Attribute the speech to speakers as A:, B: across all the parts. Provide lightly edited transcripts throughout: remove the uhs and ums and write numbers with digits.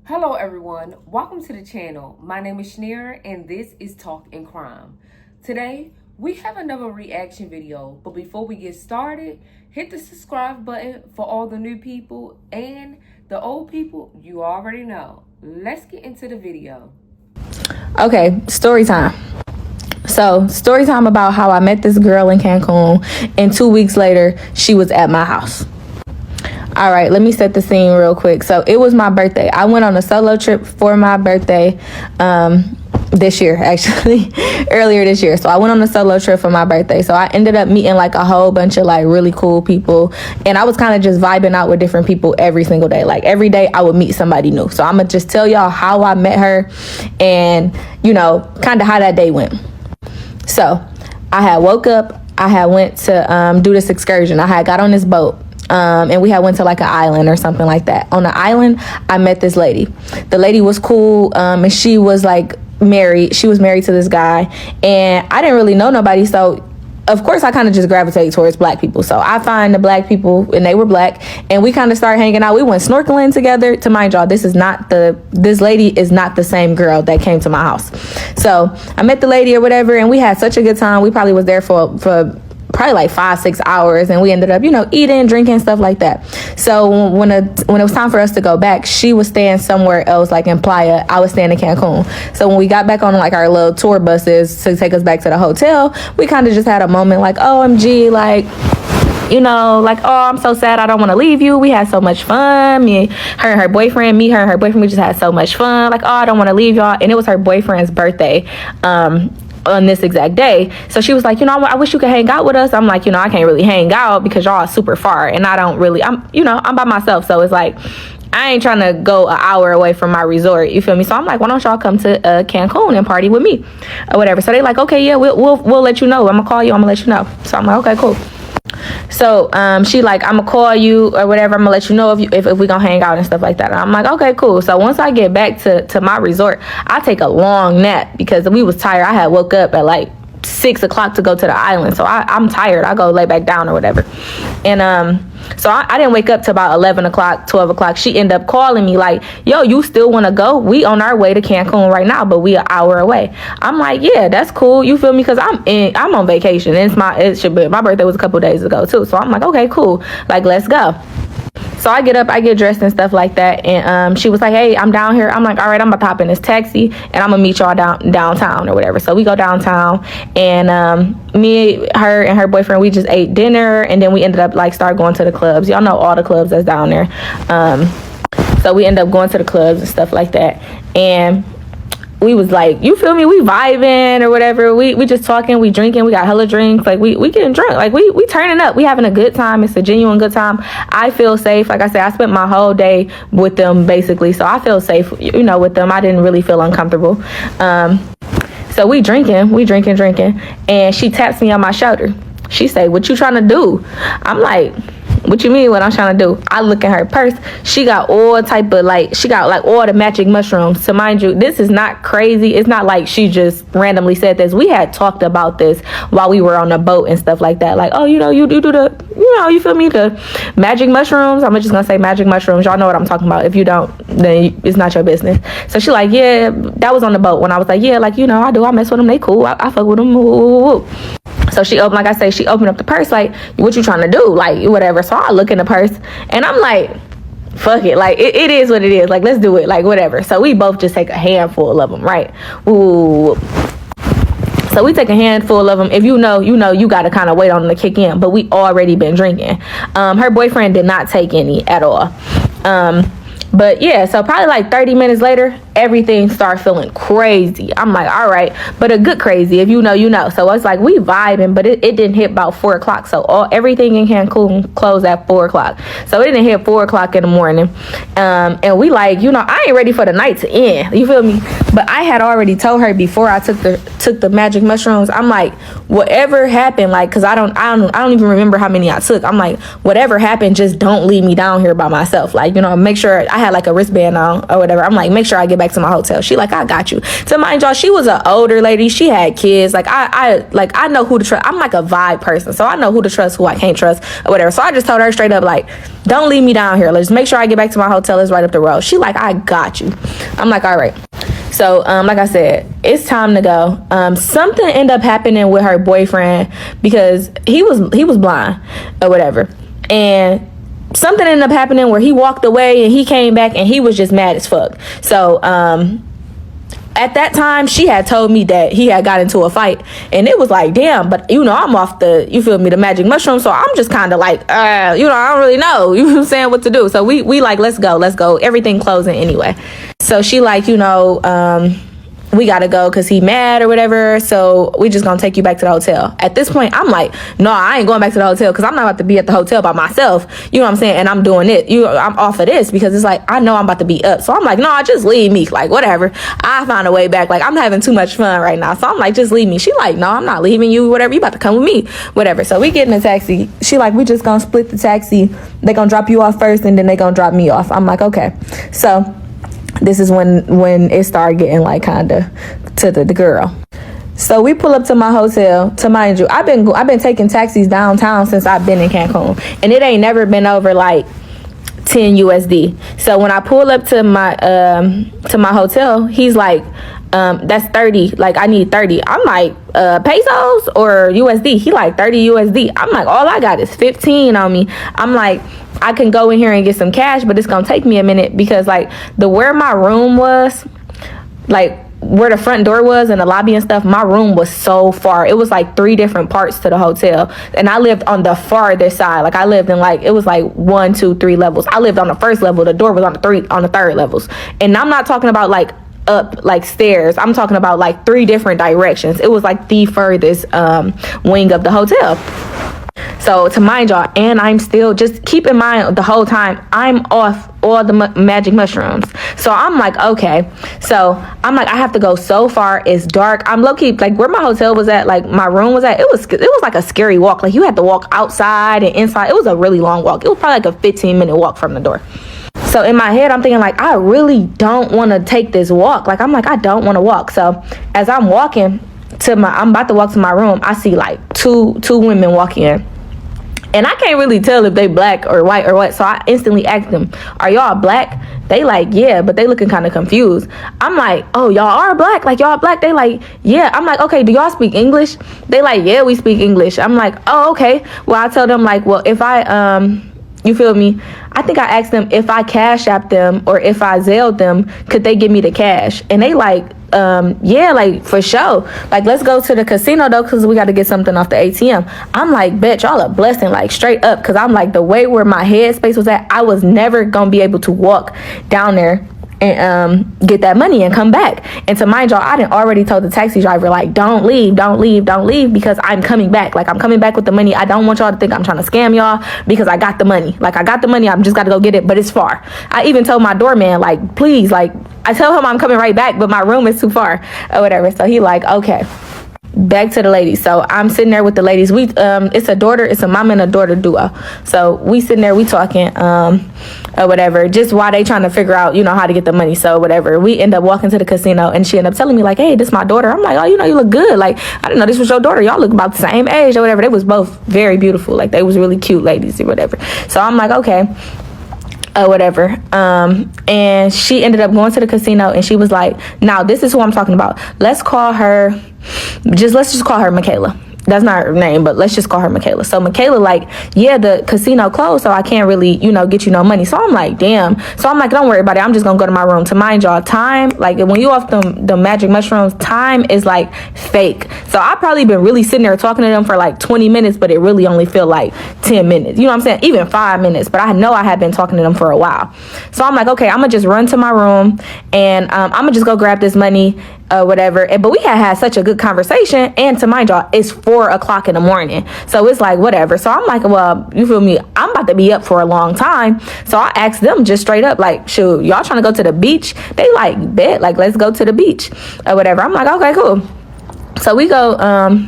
A: Hello everyone, welcome to the channel. My name is Shaneria and this is Talk and Crime. Today, we have another reaction video, but before we get started, hit the subscribe button for all the new people and the old people you already know. Let's get into the video.
B: Okay, story time. So, story time about how I met this girl in Cancun, and 2 weeks later, she was at my house. All right, let me set the scene real quick. So, it was my birthday. I went on a solo trip for my birthday this year, actually, earlier this year. So, I went on a solo trip for my birthday. So, I ended up meeting like a whole bunch of like really cool people. And I was kind of just vibing out with different people every single day. Like every day, I would meet somebody new. So, I'm going to just tell y'all how I met her and, you know, kind of how that day went. So I had woke up, I had went to do this excursion. I had got on this boat and we had went to like an island or something like that. On the island, I met this lady. The lady was cool and she was like married. She was married to this guy and I didn't really know nobody. So of course, I kind of just gravitate towards black people. So I find the black people, and they were black, and we kind of started hanging out. We went snorkeling together. To mind y'all, this lady is not the same girl that came to my house. So I met the lady or whatever, and we had such a good time. We probably was there for probably like 5-6 hours, and we ended up, you know, eating, drinking, stuff like that. So when it was time for us to go back, she was staying somewhere else, like in Playa. I was staying in Cancun. So when we got back on like our little tour buses to take us back to the hotel, we kind of just had a moment like, OMG, like, you know, like, oh, I'm so sad, I don't want to leave you. We had so much fun. Her and her boyfriend, we just had so much fun. Like, oh, I don't want to leave y'all. And it was her boyfriend's birthday on this exact day. So she was like, you know, I wish you could hang out with us. I'm like, you know, I can't really hang out because y'all are super far and I'm by myself. So it's like, I ain't trying to go an hour away from my resort. You feel me? So I'm like, why don't y'all come to Cancun and party with me or whatever? So they like, okay, yeah, we'll let you know. I'm gonna call you. I'm gonna let you know. So I'm like, okay, cool. So she like, I'm gonna call you or whatever. I'm gonna let you know if we gonna hang out and stuff like that. And I'm like, okay, cool. So once I get back to my resort, I take a long nap because we was tired. I had woke up at like 6 o'clock to go to the island. So I'm tired. I go lay back down or whatever. And so I didn't wake up till about 11 o'clock, 12 o'clock. She ended up calling me like, yo, you still want to go? We on our way to Cancun right now, but we an hour away. I'm like, yeah, that's cool. You feel me? Because I'm on vacation. My birthday was a couple days ago too. So I'm like, okay, cool. Like, let's go. So I get up, I get dressed and stuff like that. And she was like, hey, I'm down here. I'm like, all right, I'm about to hop in this taxi and I'm going to meet y'all downtown or whatever. So we go downtown and me, her, and her boyfriend, we just ate dinner. And then we ended up like start going to the clubs. Y'all know all the clubs that's down there. So we end up going to the clubs and stuff like that. And we was like, you feel me? We vibing or whatever. We just talking, we drinking, we got hella drinks. Like we getting drunk. Like we turning up. We having a good time. It's a genuine good time. I feel safe. Like I said, I spent my whole day with them basically. So I feel safe, you know, with them. I didn't really feel uncomfortable. So we drinking. And she taps me on my shoulder. She say, what you trying to do? I'm like, what you mean what I'm trying to do? I look at her purse. She got all type of like, she got like all the magic mushrooms. So mind you, this is not crazy. It's not like she just randomly said this. We had talked about this while we were on the boat and stuff like that. Like, oh, you know, you do the, you know, you feel me? The magic mushrooms. I'm just going to say magic mushrooms. Y'all know what I'm talking about. If you don't, then it's not your business. So she like, yeah, that was on the boat when I was like, yeah, like, you know, I mess with them. They cool. I fuck with them. Woo. So she opened, like I say, she opened up the purse, like, what you trying to do? Like, whatever. So I look in the purse and I'm like, fuck it. Like, it is what it is. Like, let's do it. Like, whatever. So we both just take a handful of them, right? Ooh. So we take a handful of them. If you know, you got to kind of wait on them to kick in. But we already been drinking. Her boyfriend did not take any at all. But yeah, so probably like 30 minutes later, everything started feeling crazy. I'm like, all right, but a good crazy. If you know, you know. So it's like we vibing, but it didn't hit about 4 o'clock. So everything in Cancun closed at 4 o'clock. So it didn't hit 4 o'clock in the morning. And we like, you know, I ain't ready for the night to end. You feel me? But I had already told her before I took the magic mushrooms. I'm like, whatever happened, like, cause I don't even remember how many I took. I'm like, whatever happened, just don't leave me down here by myself. Like, you know, make sure I had like a wristband on or whatever. I'm like, make sure I get back to my hotel. She like, I got you. So mind y'all, she was an older lady. She had kids. Like I know who to trust. I'm like a vibe person, so I know who to trust, who I can't trust or whatever. So I just told her straight up, like, don't leave me down here. Let's make sure I get back to my hotel. It's right up the road. She like, I got you. I'm like, all right. So, like I said, it's time to go. Something ended up happening with her boyfriend because he was blind or whatever. And something ended up happening where he walked away and he came back and he was just mad as fuck. So, at that time, she had told me that he had got into a fight, and it was like, damn, but I'm off the, the magic mushroom, so I'm just kind of like, I don't really know, what I'm saying, what to do. So we like, let's go, everything closing anyway. So she like, we gotta go because he mad or whatever, so we just gonna take you back to the hotel. At this point, I'm like, no, I ain't going back to the hotel because I'm not about to be at the hotel by myself, you know what I'm saying, and I'm doing it, I'm off of this because it's like, I know I'm about to be up. So I'm like, no, just leave me, like, whatever, I find a way back, like, I'm having too much fun right now. So I'm like, just leave me. She like, no, I'm not leaving you, whatever, you about to come with me, whatever. So we get in a taxi. She like, we just gonna split the taxi, they gonna drop you off first and then they gonna drop me off. I'm like, okay. So this is when it started getting like kind of to the girl. So we pull up to my hotel. To mind you, I've been taking taxis downtown since I've been in Cancun, and it ain't never been over like 10 USD. So when I pull up to my hotel, he's like, that's 30. Like, I need 30. I'm like, pesos or USD? He like 30 USD. I'm like, all I got is 15 on me. I'm like, I can go in here and get some cash, but it's gonna take me a minute because like where my room was, like where the front door was and the lobby and stuff, my room was so far. It was like 3 different parts to the hotel, and I lived on the farthest side. Like I lived in like, it was like 1, 2, 3 levels. I lived on the first level. The door was on the third levels, and I'm not talking about like up like stairs. I'm talking about like 3 different directions. It was like the furthest wing of the hotel. So to mind y'all, and I'm still, just keep in mind the whole time, I'm off all the magic mushrooms. So I'm like, okay. So I'm like, I have to go so far. It's dark. I'm low-key, like where my hotel was at, like my room was at, it was like a scary walk. Like you had to walk outside and inside. It was a really long walk. It was probably like a 15-minute walk from the door. So in my head, I'm thinking like, I really don't want to take this walk. Like, I'm like, I don't want to walk. So as I'm walking I'm about to walk to my room, I see like two women walking in. And I can't really tell if they black or white or what. So I instantly asked them, are y'all black? They like, yeah, but they looking kind of confused. I'm like, oh, y'all are black? Like, y'all black? They like, yeah. I'm like, okay, do y'all speak English? They like, yeah, we speak English. I'm like, oh, okay. Well, I tell them like, well, if I, you feel me? I think I asked them if I Cash App them or if I Zelled them, could they give me the cash? And they like, yeah, like for sure. Like, let's go to the casino though, because we got to get something off the ATM. I'm like, bet y'all a blessing, like straight up, because I'm like, the way where my headspace was at, I was never gonna be able to walk down there and get that money and come back. And to mind y'all, I done already told the taxi driver like, don't leave because I'm coming back. Like, I'm coming back with the money. I don't want y'all to think I'm trying to scam y'all because I got the money. Like, I got the money, I'm just got to go get it, but it's far. I even told my doorman like, please, like, I tell him I'm coming right back, but my room is too far or whatever. So he like, okay. Back to the ladies. So I'm sitting there with the ladies. We it's a mom and a daughter duo. So we sitting there, we talking or whatever, just while they trying to figure out, how to get the money. So whatever, we end up walking to the casino and she ended up telling me like, hey, this is my daughter. I'm like, oh, you look good. Like, I didn't know this was your daughter. Y'all look about the same age or whatever. They was both very beautiful. Like, they was really cute ladies or whatever. So I'm like, okay. Whatever. And she ended up going to the casino and she was like, now this is who I'm talking about. Let's just call her Michaela. That's not her name, but let's just call her Michaela. So Michaela like, yeah, the casino closed, so I can't really, get you no money. So I'm like, damn. So I'm like, don't worry about it. I'm just gonna go to my room. To mind y'all, time, like when you off the magic mushrooms, time is like fake. So I probably been really sitting there talking to them for like 20 minutes, but it really only feel like 10 minutes. You know what I'm saying? Even 5 minutes. But I know I had been talking to them for a while. So I'm like, okay, I'm gonna just run to my room and I'm gonna just go grab this money. Whatever. But we had such a good conversation, and to mind y'all, it's 4:00 in the morning, so it's like whatever. So I'm like, well, you feel me, I'm about to be up for a long time. So I asked them just straight up like, shoot, y'all trying to go to the beach? They like, bet, like, let's go to the beach or whatever. I'm like, okay, cool. So we go,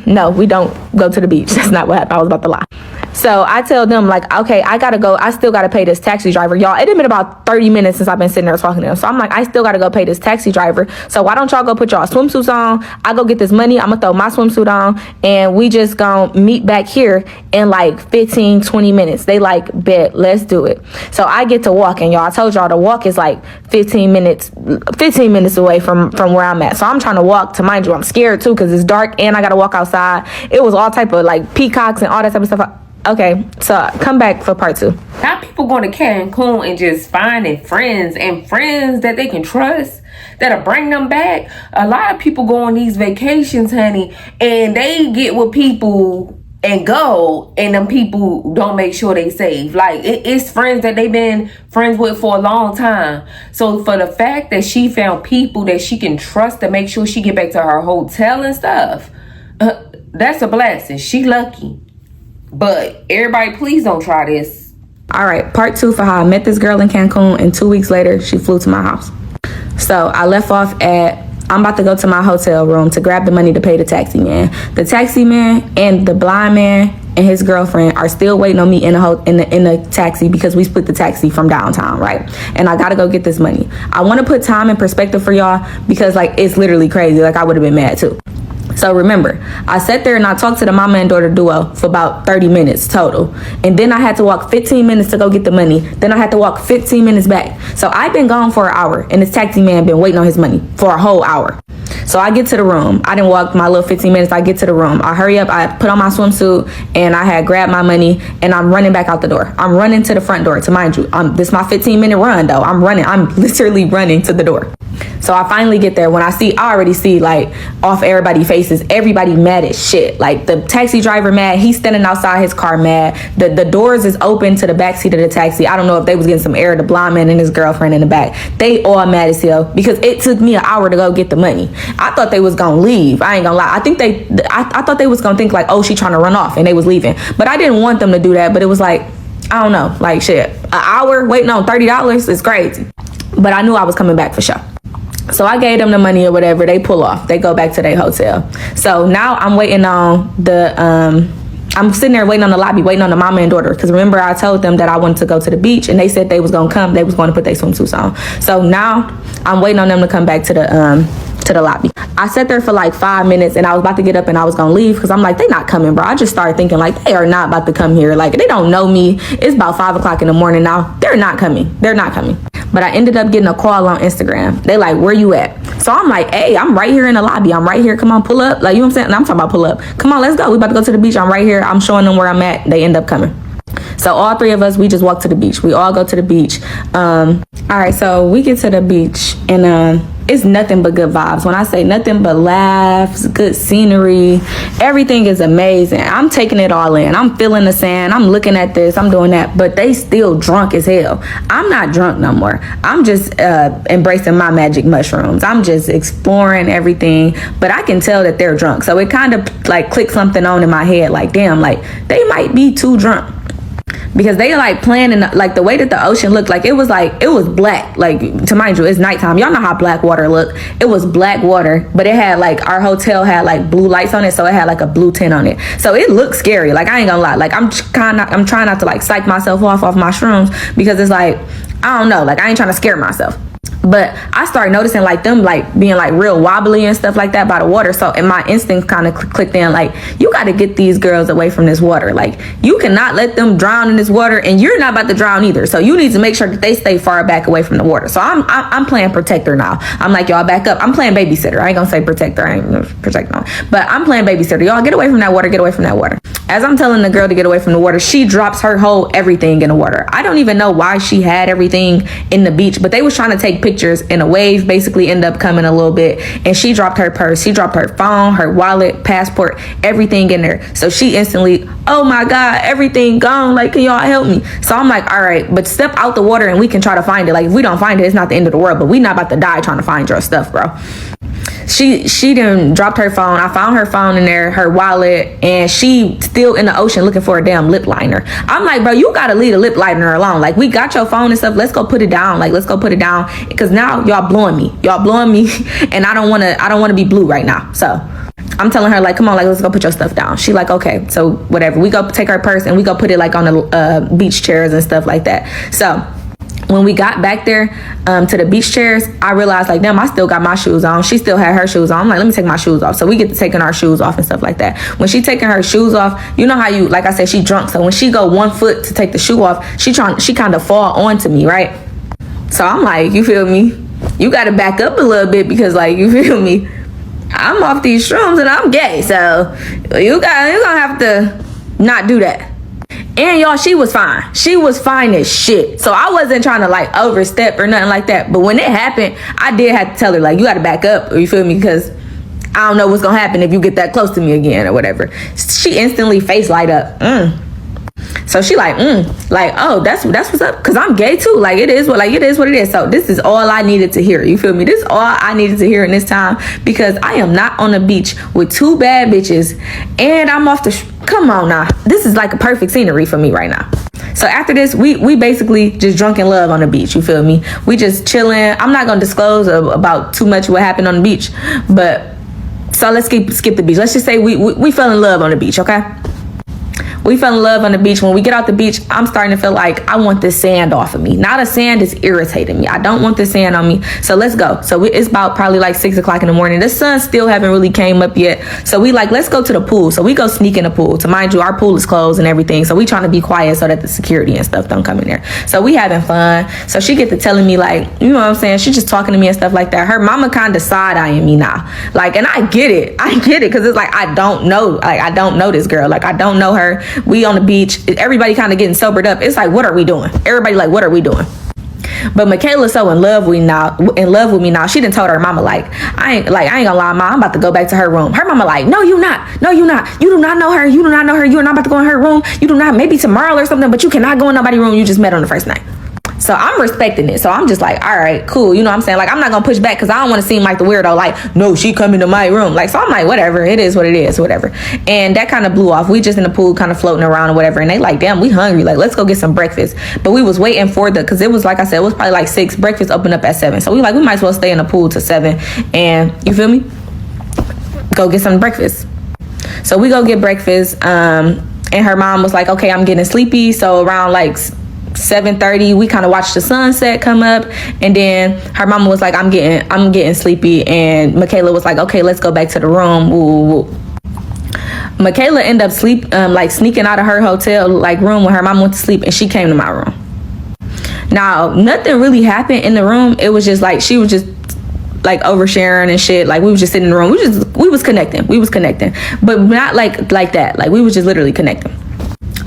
B: no, we don't go to the beach. That's not what happened. I was about to lie. So I tell them, like, okay, I gotta go. I still gotta pay this taxi driver. Y'all, it had been about 30 minutes since I've been sitting there talking to them. So I'm like, I still gotta go pay this taxi driver. So why don't y'all go put y'all swimsuits on? I go get this money. I'm gonna throw my swimsuit on, and we just gonna meet back here in like 15, 20 minutes. They like, bet, let's do it. So I get to walk, and y'all, I told y'all the walk is like 15 minutes away from where I'm at. So I'm trying to walk. To mind you, I'm scared too because it's dark and I gotta walk outside. It was all type of like peacocks and all that type of stuff. Okay, so come back for part 2.
A: Now people going to Cancun and just finding friends that they can trust, that'll bring them back. A lot of people go on these vacations, honey, and they get with people and go, and them people don't make sure they safe. Like, it's friends that they've been friends with for a long time. So for the fact that she found people that she can trust to make sure she get back to her hotel and stuff, that's a blessing. She lucky. But everybody, please don't try this.
B: All right, part 2 for how I met this girl in Cancun, and 2 weeks later, she flew to my house. So I left off at, I'm about to go to my hotel room to grab the money to pay the taxi man. The taxi man and the blind man and his girlfriend are still waiting on me in the taxi because we split the taxi from downtown, right? And I gotta go get this money. I want to put time in perspective for y'all because, like, it's literally crazy. Like, I would have been mad too. So remember, I sat there and I talked to the mama and daughter duo for about 30 minutes total. And then I had to walk 15 minutes to go get the money. Then I had to walk 15 minutes back. So I've been gone for an hour, and this taxi man been waiting on his money for a whole hour. So I get to the room. I didn't walk my little 15 minutes. I get to the room. I hurry up. I put on my swimsuit, and I had grabbed my money, and I'm running back out the door. I'm running to the front door. To mind you, this is my 15-minute run, though. I'm running. I'm literally running to the door. So I finally get there. When I already see, like, off everybody's faces, everybody mad as shit. Like, the taxi driver mad. He's standing outside his car mad. The doors is open to the back seat of the taxi. I don't know if they was getting some air. The blind man and his girlfriend in the back. They all mad as hell because it took me an hour to go get the money. I thought they was gonna leave. I ain't gonna lie. I thought they was gonna think like, oh, she trying to run off, and they was leaving. But I didn't want them to do that. But it was like, I don't know. Like, shit, an hour waiting on $30 is crazy. But I knew I was coming back for sure. So I gave them the money or whatever. They pull off. They go back to their hotel. So now I'm waiting on I'm sitting there waiting on the lobby, waiting on the mama and daughter. Because remember, I told them that I wanted to go to the beach, and they said they was going to come. They was going to put their swimsuits on. So now I'm waiting on them to come back to the lobby. I sat there for like 5 minutes, and I was about to get up and I was going to leave because I'm like, they not coming, bro. I just started thinking like, they are not about to come here. Like, they don't know me. It's about 5 o'clock in the morning now. They're not coming. They're not coming. But I ended up getting a call on Instagram. They like, where you at? So I'm like, hey, I'm right here in the lobby. I'm right here. Come on, pull up. Like, you know what I'm saying? And I'm talking about pull up. Come on, let's go. We about to go to the beach. I'm right here. I'm showing them where I'm at. They end up coming. So all 3 of us, we just walk to the beach. We all go to the beach. All right, so we get to the beach, and it's nothing but good vibes. When I say nothing but laughs, good scenery, everything is amazing. I'm taking it all in. I'm feeling the sand. I'm looking at this. I'm doing that. But they still drunk as hell. I'm not drunk no more. I'm just embracing my magic mushrooms. I'm just exploring everything. But I can tell that they're drunk. So it kind of like clicked something on in my head. Like, damn, like they might be too drunk. Because they like playing in like the way that the ocean looked, like it was black. Like, to mind you, it's nighttime. Y'all know how black water look. It was black water, but it had like, our hotel had like blue lights on it, so it had like a blue tint on it. So it looked scary. Like, I ain't gonna lie. Like, I'm trying not to like psych myself off my shrooms because it's like, I don't know. Like, I ain't trying to scare myself. But I started noticing like them like being like real wobbly and stuff like that by the water. So, and my instincts kind of clicked in like, you got to get these girls away from this water. Like, you cannot let them drown in this water, and you're not about to drown either. So you need to make sure that they stay far back away from the water. So I'm playing protector now. I'm like, y'all back up. I'm playing babysitter. I ain't gonna say protector. I ain't gonna protect no. But I'm playing babysitter. Y'all get away from that water. Get away from that water. As I'm telling the girl to get away from the water, she drops her whole everything in the water. I don't even know why she had everything in the beach, but they was trying to take pictures, and a wave basically ended up coming a little bit, and she dropped her purse. She dropped her phone, her wallet, passport, everything in there. So she instantly, oh my God, everything gone. Like, can y'all help me? So I'm like, all right, but step out the water and we can try to find it. Like, if we don't find it, it's not the end of the world, but we not about to die trying to find your stuff, bro. She done dropped her phone. I found her phone in there, her wallet, and she still in the ocean looking for a damn lip liner. I'm like, bro, you gotta leave the lip liner alone. Like, we got your phone and stuff. Let's go put it down. Like, let's go put it down, because now y'all blowing me, and I don't want to be blue right now. So I'm telling her, like, come on, like, let's go put your stuff down. She like, okay. So whatever. We go take her purse and we go put it like on the beach chairs and stuff like that. So when we got back there to the beach chairs, I realized, like, damn, I still got my shoes on. She still had her shoes on. I'm like, let me take my shoes off. So we get to taking our shoes off and stuff like that. When she taking her shoes off, you know how you, like I said, she drunk. So when she go 1 foot to take the shoe off, she kind of fall onto me, right? So I'm like, you feel me? You got to back up a little bit because, like, you feel me? I'm off these shrooms and I'm gay. So you're going to have to not do that. And y'all, she was fine. She was fine as shit. So I wasn't trying to like overstep or nothing like that. But when it happened, I did have to tell her, like, you got to back up, or you feel me? Because I don't know what's going to happen if you get that close to me again or whatever. She instantly face light up. So she like, like, oh, that's what's up. Cause I'm gay too. Like, it is what it is. So this is all I needed to hear. You feel me? This is all I needed to hear in this time, because I am not on the beach with two bad bitches and I'm off come on now. This is like a perfect scenery for me right now. So after this, we basically just drunk in love on the beach. You feel me? We just chilling. I'm not going to disclose about too much what happened on the beach, but so let's skip the beach. Let's just say we fell in love on the beach. Okay. We fell in love on the beach. When we get out the beach, I'm starting to feel like I want this sand off of me. Now the sand is irritating me. I don't want this sand on me. So let's go. So it's about probably like 6 o'clock in the morning. The sun still haven't really came up yet. So we like, let's go to the pool. So we go sneak in the pool. To mind you, our pool is closed and everything. So we trying to be quiet so that the security and stuff don't come in there. So we having fun. So she get to telling me, like, you know what I'm saying? She just talking to me and stuff like that. Her mama kind of side-eyeing me now. Like, and I get it. Because it's like, I don't know this girl. Like, I don't know her. We on the beach, everybody kind of getting sobered up. It's like, what are we doing? Everybody like, what are we doing? But Michaela's so in love with me now. She done told her mama, like, I ain't gonna lie, ma, I'm about to go back to her room. Her mama like, no, you not. You do not know her. You are not about to go in her room. You do not, maybe tomorrow or something, but you cannot go in nobody's room you just met on the first night. So I'm respecting it. So I'm just like, all right, cool. You know what I'm saying? Like, I'm not going to push back because I don't want to seem like the weirdo. Like, no, she coming to my room. Like, so I'm like, whatever. It is what it is, whatever. And that kind of blew off. We just in the pool kind of floating around or whatever. And they like, damn, we hungry. Like, let's go get some breakfast. But we was waiting for because it was, like I said, it was probably like 6. Breakfast opened up at 7. So we might as well stay in the pool till 7. And you feel me? Go get some breakfast. So we go get breakfast. And her mom was like, okay, I'm getting sleepy. So around like 7:30, we kind of watched the sunset come up, and then her mama was like, I'm getting sleepy, and Michaela was like, okay, let's go back to the room. Woo. Michaela ended up sneaking out of her hotel like room when her mama went to sleep, and she came to my room. Now nothing really happened in the room. It was just like she was just like oversharing and shit. Like, we was just sitting in the room. We was connecting, but not like that. Like, we was just literally connecting.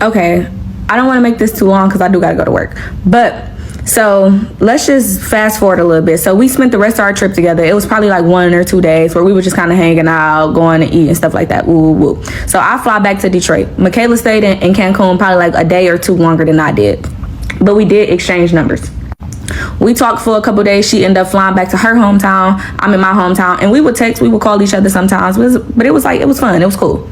B: Okay, I don't want to make this too long because I do got to go to work. But so let's just fast forward a little bit. So we spent the rest of our trip together. It was probably like 1 or 2 days where we were just kind of hanging out, going to eat and stuff like that. Woo. So I fly back to Detroit. Michaela stayed in Cancun probably like a day or 2 longer than I did. But we did exchange numbers. We talked for a couple days. She ended up flying back to her hometown. I'm in my hometown. And we would text. We would call each other sometimes. But it was fun. It was cool.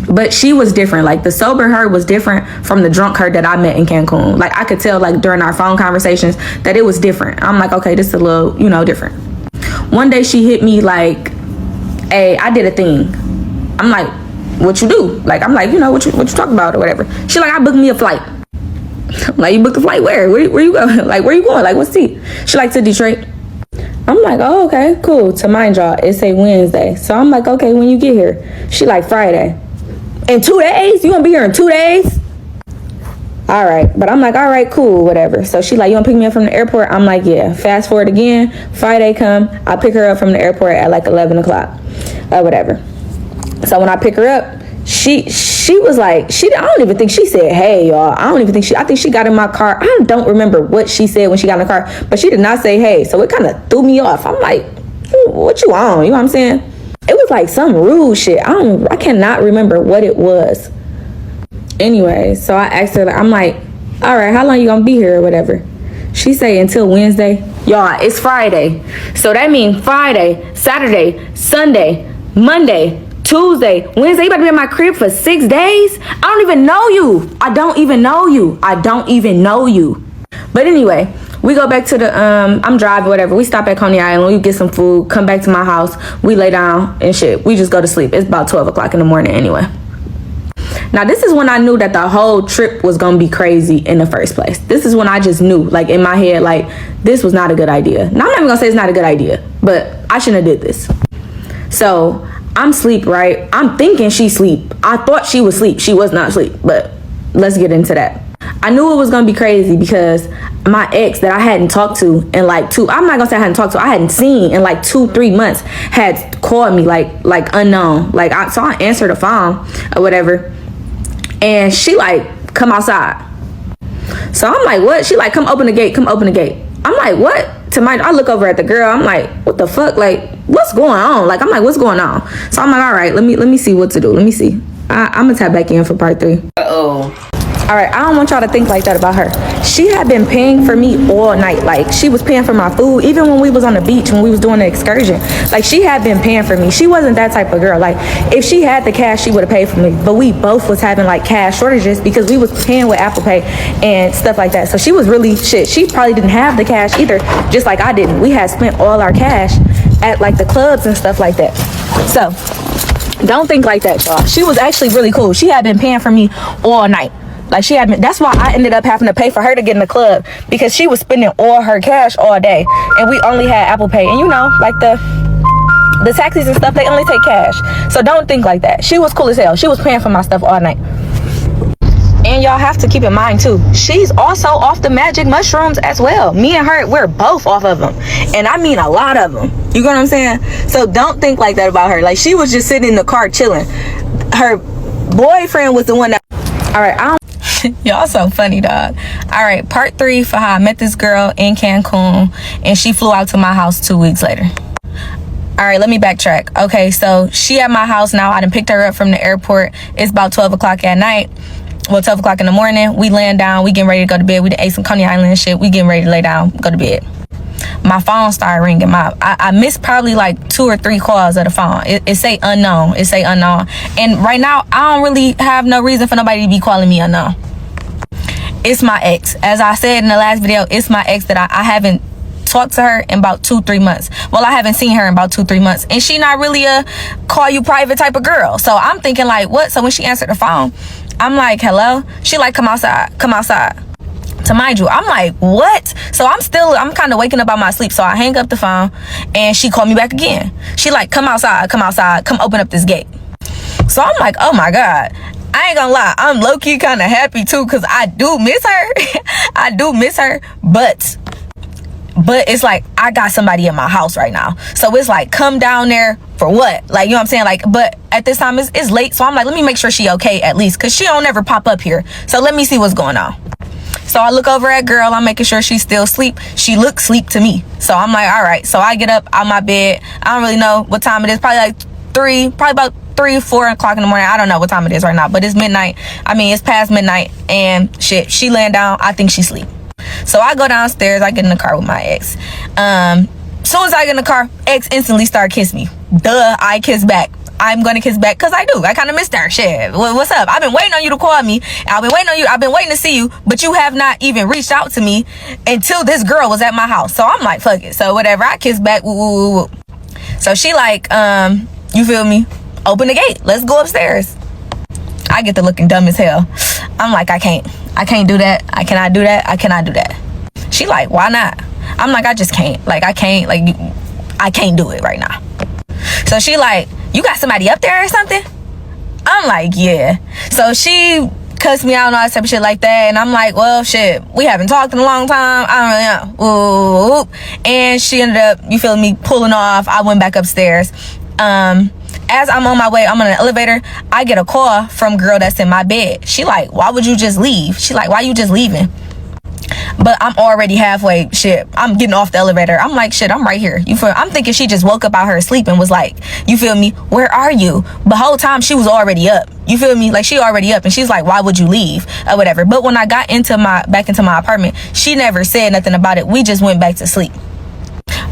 B: But she was different. Like, the sober her was different from the drunk her that I met in Cancun. Like, I could tell, like, during our phone conversations that it was different. I'm like, okay, this is a little, different. One day she hit me like, hey, I did a thing. I'm like, what you do? Like, I'm like, what you talking about or whatever. She like, I booked me a flight. I'm like, you booked a flight where? Where you going? Like, where you going? Like, what's the? She like, to Detroit. I'm like, oh, okay, cool. To mind y'all, it's a Wednesday. So I'm like, okay, when you get here? She like, Friday. In 2 days? You gonna be here in 2 days? All right. But I'm like, all right, cool, whatever. So she like, you gonna pick me up from the airport? I'm like, yeah. Fast forward again. Friday come. I pick her up from the airport at like 11 o'clock or whatever. So when I pick her up, she was like, I don't even think she said, hey, y'all. I think she got in my car. I don't remember what she said when she got in the car, but she did not say, hey. So it kind of threw me off. I'm like, what you on? You know what I'm saying? It was like some rude shit. I cannot remember what it was. Anyway, so I asked her, I'm like, all right, how long you gonna be here or whatever? She say until Wednesday. Y'all, it's Friday. So that means Friday, Saturday, Sunday, Monday, Tuesday, Wednesday. You better be in my crib for 6 days? I don't even know you. But anyway, We go back to the I'm driving, whatever. We stop at Coney Island, we get some food, come back to my house, we lay down and shit. We just go to sleep. It's about 12 o'clock in the morning anyway. Now, this is when I knew that the whole trip was gonna be crazy in the first place. This is when I just knew, like, in my head, like, this was not a good idea. Now, I'm not even gonna say it's not a good idea, but I shouldn't have did this. So I'm asleep, right? I'm thinking she's asleep. I thought she was asleep. She was not asleep, but let's get into that. I knew it was gonna be crazy because my ex that I hadn't talked to in like I'm not gonna say I hadn't talked to, I hadn't seen in like 2-3 months, had called me like unknown. So I answered the phone or whatever, and she like, come outside. So I'm like, what? She like, come open the gate, come open the gate. I'm like, what? I look over at the girl. I'm like, what the fuck? Like, what's going on? Like, I'm like, what's going on? So I'm like, all right, let me see what to do. Let me see. I'm gonna tap back in for part 3. All right, I don't want y'all to think like that about her. She had been paying for me all night. Like, she was paying for my food, even when we was on the beach, when we was doing the excursion. Like, she had been paying for me. She wasn't that type of girl. Like, if she had the cash, she would have paid for me. But we both was having like cash shortages because we was paying with Apple Pay and stuff like that. So she was really shit. She probably didn't have the cash either, just like I didn't. We had spent all our cash at like the clubs and stuff like that. So don't think like that, y'all. She was actually really cool. She had been paying for me all night. Like, she had been, that's why I ended up having to pay for her to get in the club, because she was spending all her cash all day and we only had Apple Pay. And you know, like the taxis and stuff, they only take cash. So don't think like that. She was cool as hell. She was paying for my stuff all night. And y'all have to keep in mind too, she's also off the magic mushrooms as well. Me and her, we're both off of them, and I mean a lot of them. You know what I'm saying? So don't think like that about her. Like, she was just sitting in the car chilling. Her boyfriend was the one that, all right, y'all so funny, dog. All right, part 3 for how I met this girl in Cancun and she flew out to my house 2 weeks later. All right, let me backtrack. Okay, so she at my house now. I done picked her up from the airport. It's about 12 o'clock at night. Well, 12 o'clock in the morning. We laying down. We getting ready to go to bed. We done ate some Coney Island and shit. We getting ready to lay down, go to bed. My phone started ringing. I missed probably like 2 or 3 calls of the phone. It say unknown. It say unknown. And right now, I don't really have no reason for nobody to be calling me unknown. It's my ex. As I said in the last video, it's my ex that I haven't talked to her in about 2-3 months. Well, I haven't seen her in about 2-3 months, and she not really a call you private type of girl. So I'm thinking like, what? So when she answered the phone, I'm like, hello? She like, come outside, come outside. To mind you, I'm like, what? So I'm kind of waking up out my sleep. So I hang up the phone and she called me back again. She like, come outside, come open up this gate. So I'm like, oh my God. I ain't gonna lie, I'm low-key kind of happy too, because I do miss her. I do miss her, but it's like, I got somebody in my house right now. So it's like, come down there for what? Like, you know what I'm saying? Like, but at this time it's late. So I'm like, let me make sure she okay at least, because she don't ever pop up here. So let me see what's going on. So I look over at girl. I'm making sure she's still asleep. She looks asleep to me. So I'm like, all right. So I get up out my bed. I don't really know what time it is. Probably about 3-4 o'clock in the morning. I don't know what time it is right now, but it's midnight. I mean, it's past midnight and shit. She laying down. I think she's asleep. So I go downstairs. I get in the car with my ex. Soon as I get in the car, ex instantly start kissing me. Duh, I kiss back. I'm gonna kiss back because I do. I kind of missed her. Shit. What's up? I've been waiting on you to call me. I've been waiting on you. I've been waiting to see you, but you have not even reached out to me until this girl was at my house. So I'm like, fuck it. So whatever. I kiss back. Woo, woo, woo. So she like, you feel me? Open the gate. Let's go upstairs. I get to looking dumb as hell. I'm like, I can't do that. I cannot do that. I cannot do that. She like, why not? I'm like, I just can't. Like, I can't do it right now. So she like, you got somebody up there or something? I'm like, yeah. So she cussed me out and all that type of shit like that. And I'm like, well, shit, we haven't talked in a long time. I don't really know. Ooh. And she ended up, you feel me, pulling off. I went back upstairs. As I'm on my way, I'm on an elevator. I get a call from girl that's in my bed. She like, why would you just leave? She like, why you just leaving? But I'm already halfway. Shit, I'm getting off the elevator. I'm like, shit, I'm right here. You feel? I'm thinking she just woke up out her sleep and was like, you feel me? Where are you? But the whole time she was already up. You feel me? Like, she already up, and she's like, why would you leave or whatever? But when I got back into my apartment, she never said nothing about it. We just went back to sleep.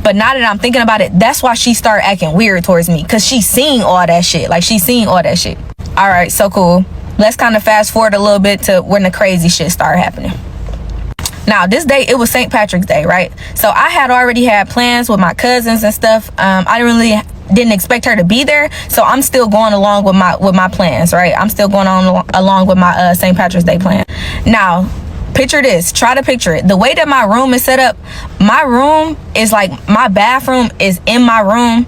B: But now that I'm thinking about it, that's why she started acting weird towards me, because she seen all that shit. Like, she seen all that shit. All right, so cool. Let's kind of fast forward a little bit to when the crazy shit started happening. Now, this day, it was St. Patrick's Day, right? So I had already had plans with my cousins and stuff. I didn't expect her to be there, so I'm still going along with my plans, right? I'm still going on along with my St. Patrick's Day plan. Now, picture this. Try to picture it. The way that my room is set up, my room is like, my bathroom is in my room,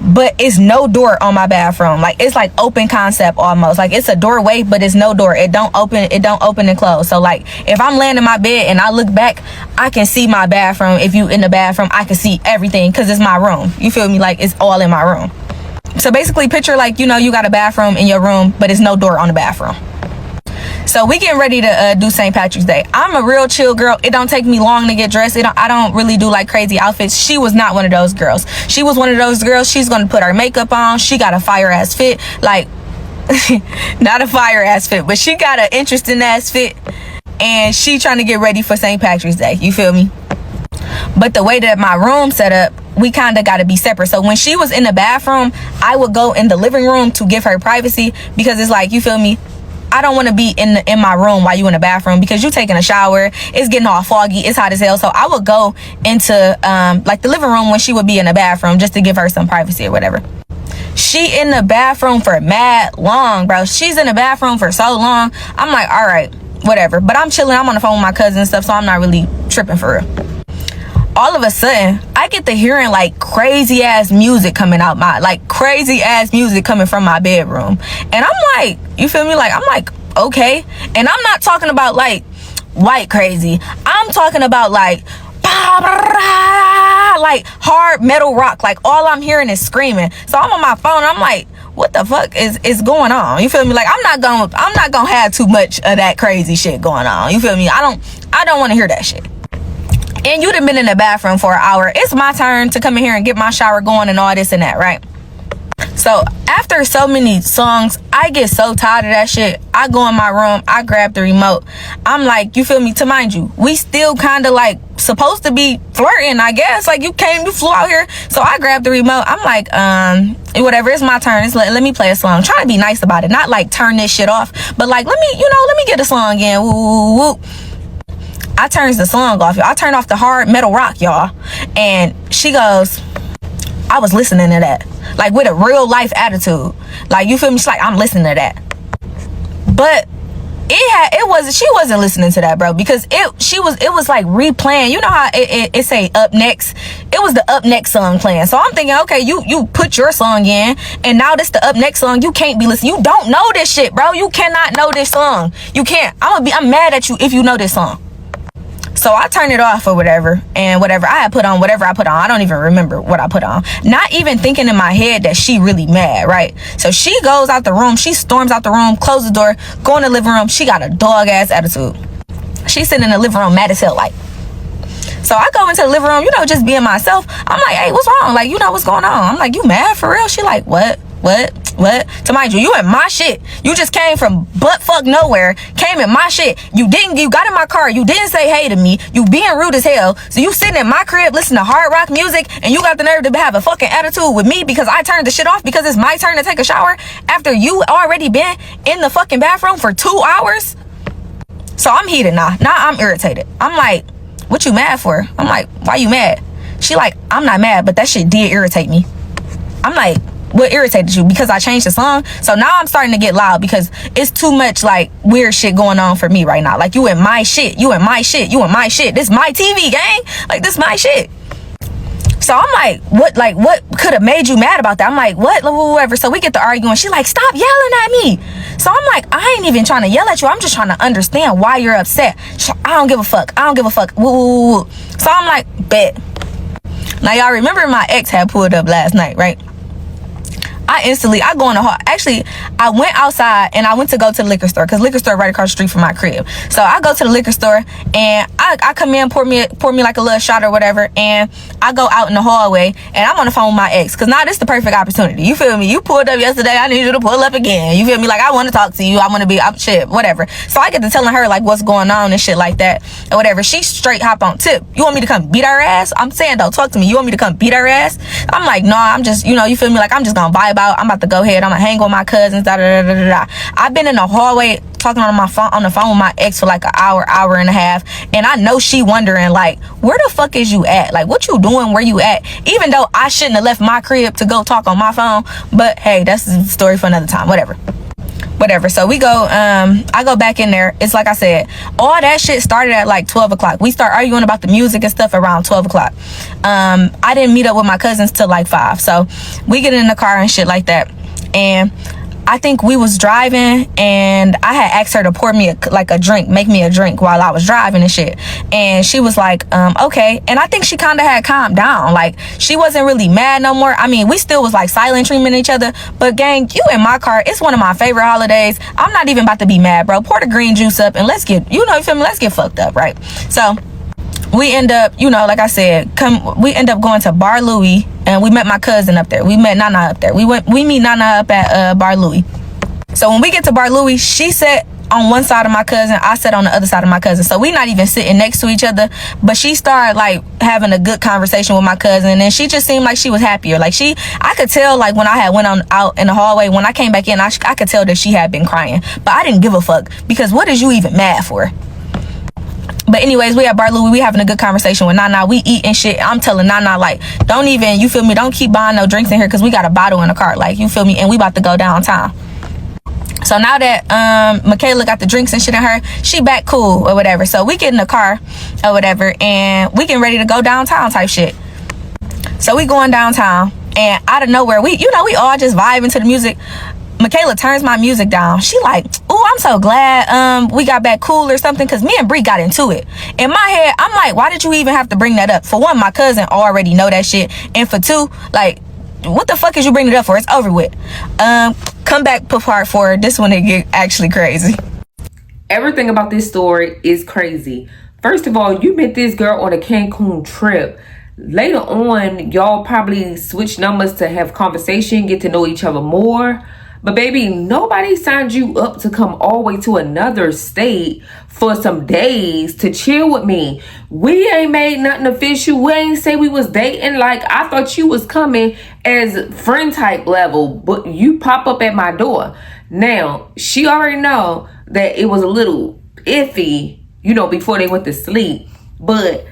B: but it's no door on my bathroom. Like, it's like open concept almost. Like, it's a doorway, but it's no door. It don't open and close. So like, if I'm laying in my bed and I look back, I can see my bathroom. If you in the bathroom, I can see everything because it's my room. You feel me? Like, it's all in my room. So basically, picture like, you got a bathroom in your room, but it's no door on the bathroom. So we getting ready to do St. Patrick's Day. I'm a real chill girl. It don't take me long to get dressed. I don't really do like crazy outfits. She was not one of those girls. She was one of those girls. She's going to put her makeup on. She got a fire ass fit. Like, not a fire ass fit, but she got an interesting ass fit. And she trying to get ready for St. Patrick's Day. You feel me? But the way that my room set up, we kind of got to be separate. So when she was in the bathroom, I would go in the living room to give her privacy, because it's like, you feel me? I don't want to be in my room while you in the bathroom, because you taking a shower, it's getting all foggy, it's hot as hell. So I would go into like the living room when she would be in the bathroom, just to give her some privacy or whatever. She in the bathroom for mad long, bro. She's in the bathroom for so long. I'm like, all right, whatever. But I'm chilling. I'm on the phone with my cousin and stuff, so I'm not really tripping for real. All of a sudden, I get to hearing like crazy ass music coming out crazy ass music coming from my bedroom. And I'm like, you feel me? Like, I'm like, okay. And I'm not talking about like white crazy. I'm talking about like hard metal rock. Like, all I'm hearing is screaming. So I'm on my phone. I'm like, what the fuck is going on? You feel me? Like, I'm not gonna have too much of that crazy shit going on. You feel me? I don't want to hear that shit. And you'd have been in the bathroom for an hour. It's my turn to come in here and get my shower going and all this and that, right? So after so many songs, I get so tired of that shit. I go in my room, I grab the remote. I'm like, you feel me? To mind you, we still kind of like supposed to be flirting, I guess. Like, you flew out here. So I grabbed the remote. I'm like, whatever, it's my turn. Let me play a song. I'm trying to be nice about it. Not like turn this shit off, but like, let me get a song in. Woo, woo, woo. I turns the song off, y'all. I turn off the hard metal rock, y'all. And she goes, I was listening to that. Like, with a real life attitude. Like, you feel me? She's like, I'm listening to that. But she wasn't listening to that, bro. Because it was like replaying. You know how it say up next? It was the up next song playing. So I'm thinking, okay, you put your song in, and now this the up next song. You can't be listening. You don't know this shit, bro. You cannot know this song. You can't. I'm mad at you if you know this song. So I turned it off or whatever, and whatever I had put on, whatever I put on, I don't even remember what I put on. Not even thinking in my head that she really mad, right? So she goes out the room, she storms out the room, closes the door, go in the living room. She got a dog ass attitude. She's sitting in the living room mad as hell, like. So I go into the living room, just being myself. I'm like, hey, what's wrong? Like, what's going on? I'm like, you mad for real? She like, what? To mind you in my shit. You just came from butt fuck nowhere, came in my shit. You got in my car, you didn't say hey to me, you being rude as hell. So you sitting in my crib listening to hard rock music, and you got the nerve to have a fucking attitude with me because I turned the shit off because it's my turn to take a shower after you already been in the fucking bathroom for 2 hours? So I'm heated now. Now I'm irritated. I'm like, what you mad for? I'm like, why you mad? She like, I'm not mad, but that shit did irritate me. I'm like, what irritated you? Because I changed the song? So now I'm starting to get loud because it's too much like weird shit going on for me right now. Like, you in my shit. You in my shit. You in my shit. This my TV, gang. Like, this my shit. So I'm like, what could have made you mad about that? I'm like, whatever. So we get to arguing. She like, stop yelling at me. So I'm like, I ain't even trying to yell at you. I'm just trying to understand why you're upset. I don't give a fuck. I don't give a fuck. Woo, woo, woo. So I'm like, bet. Now, y'all remember my ex had pulled up last night, right? I go in the hall. Actually, I went outside and I went to go to the liquor store, because liquor store right across the street from my crib. So I go to the liquor store and I come in, pour me like a little shot or whatever, and I go out in the hallway and I'm on the phone with my ex, because now this is the perfect opportunity. You feel me? You pulled up yesterday, I need you to pull up again. You feel me? Like, I want to talk to you. I want to be shit, whatever. So I get to telling her like what's going on and shit like that or whatever. She straight hop on tip. You want me to come beat her ass? I'm saying, don't talk to me. You want me to come beat her ass? I'm like, no, I'm just, you feel me? Like, I'm just gonna vibe out. I'm about to go ahead. I'm gonna hang with my cousins. Da da da da da. I've been in the hallway talking on the phone with my ex for like an hour and a half, and I know she wondering like, where the fuck is you at? Like, what you doing? Where you at? Even though I shouldn't have left my crib to go talk on my phone, but hey, that's a story for another time. Whatever. So we go, I go back in there. It's like I said, all that shit started at like 12 o'clock. We start arguing about the music and stuff around 12 o'clock. I didn't meet up with my cousins till like 5. So we get in the car and shit like that. And I think we was driving, and I had asked her to pour me a drink, make me a drink while I was driving and shit. And she was like, okay. And I think she kind of had calmed down. Like, she wasn't really mad no more. I mean, we still was like silent treatment each other. But gang, you in my car. It's one of my favorite holidays. I'm not even about to be mad, bro. Pour the green juice up and let's get, you feel me? Let's get fucked up, right? So we end up, like I said, we end up going to Bar Louie, and we met my cousin up there. We met Nana up there. We meet Nana up at Bar Louie. So when we get to Bar Louie, she sat on one side of my cousin, I sat on the other side of my cousin. So we not even sitting next to each other, but she started like having a good conversation with my cousin, and she just seemed like she was happier. Like I could tell, like when I had went out in the hallway, when I came back in, I could tell that she had been crying, but I didn't give a fuck, because what is you even mad for? But anyways, we at Bar Louie, we having a good conversation with Nana. We eating shit. I'm telling Nana, like, don't even, you feel me, don't keep buying no drinks in here, because we got a bottle in the car, like, you feel me, and we about to go downtown. So now that Michaela got the drinks and shit in her, she back cool or whatever. So we get in the car or whatever, and we getting ready to go downtown type shit. So we going downtown, and out of nowhere, we all just vibing to the music. Michaela turns my music down. She like, ooh, I'm so glad we got back cool or something, because me and Bree got into it. In my head, I'm like, why did you even have to bring that up? For one, my cousin already know that shit. And for two, like, what the fuck is you bringing it up for? It's over with. Come back for part 4. This one, it get actually crazy.
A: Everything about this story is crazy. First of all, you met this girl on a Cancun trip. Later on, y'all probably switch numbers to have conversation, get to know each other more. But baby, nobody signed you up to come all the way to another state for some days to chill with me. We ain't made nothing official. We ain't say we was dating. Like, I thought you was coming as friend type level, but you pop up at my door. Now, she already know that it was a little iffy, before they went to sleep. But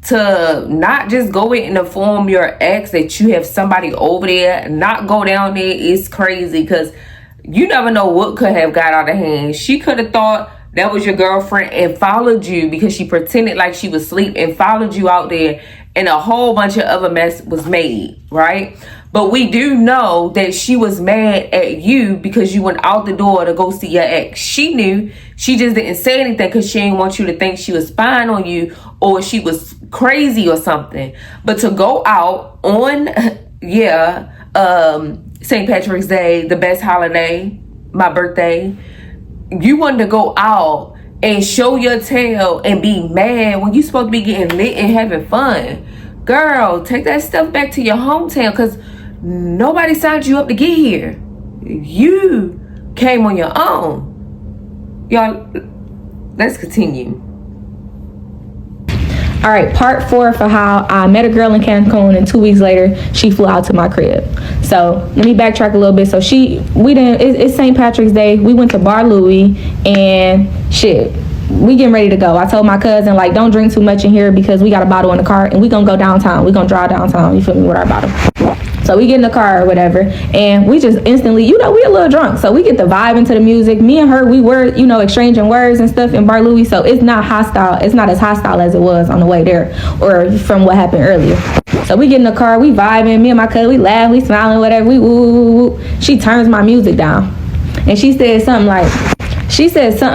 A: to not just go in and inform your ex that you have somebody over there, not go down there, is crazy, because you never know what could have got out of hand. She could have thought that was your girlfriend and followed you because she pretended like she was asleep and followed you out there, and a whole bunch of other mess was made, right? But we do know that she was mad at you because you went out the door to go see your ex. She knew. She just didn't say anything because she didn't want you to think she was spying on you or she was crazy or something. But to go out on, St. Patrick's Day, the best holiday, my birthday, you wanted to go out and show your tail and be mad when you supposed to be getting lit and having fun. Girl, take that stuff back to your hometown, because nobody signed you up to get here. You came on your own. Y'all, let's continue.
B: All right, part 4 for how I met a girl in Cancun, and 2 weeks later she flew out to my crib. So let me backtrack a little bit. So it's St. Patrick's Day. We went to Bar Louie, and shit, we getting ready to go. I told my cousin, like, don't drink too much in here because we got a bottle in the car, and we gonna go downtown. We gonna drive downtown, you feel me, with our bottle. So we get in the car or whatever, and we just instantly, we a little drunk. So we get the vibe into the music. Me and her, we were, exchanging words and stuff in Bar Louie. So it's not hostile. It's not as hostile as it was on the way there or from what happened earlier. So we get in the car, we vibing. Me and my cousin, we laugh, we smiling, whatever. We woo. She turns my music down, and she said something